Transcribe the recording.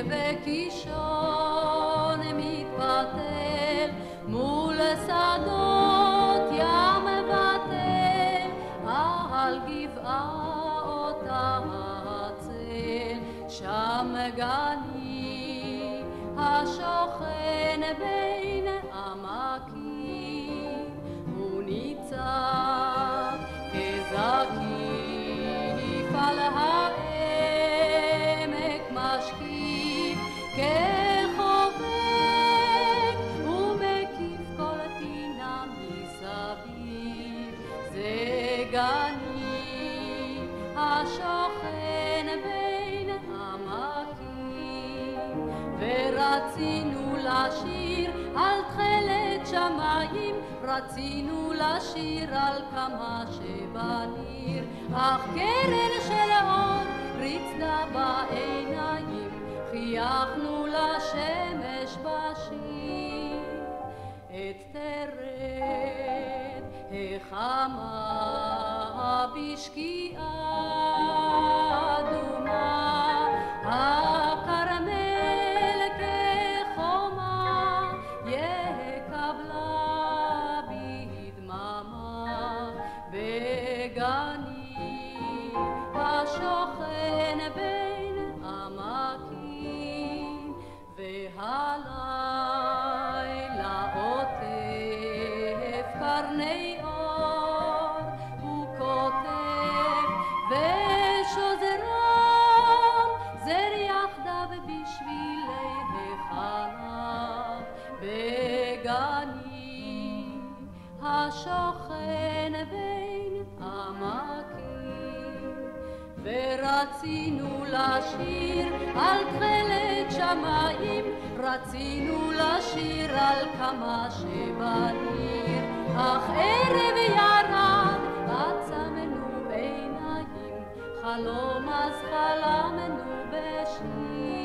וקישון מתפתל מול שדות ים בטל על גבעה אותה הצל שם גני השוכן בין עמקים הוא ניצב כזקיף על העמק משקיף כחובק ומקיף כל פינה מסביב זה גני השוכן בין עמקים ורצינו לשיר על תכלת שמיים רצינו לשיר על כמה שבניר אך קרן של אור רצדה בעיניים חייכנו לשמש בשיר את תרד החמה בשקיעה אדומה הכרמל כחומה יקבלה בדממה בגני השוכן בין עמקים והלילה עוטף קרני אור הוא כותב ושוזרם זר יחדיו בשבילי החלב בגני השוכן בין עמקים ורצינו לשיר על תכלת שמיים רצינו לשיר על כמה שבניר אך ערב ירד עצמנו עיניים חלום אז חלמנו בשיר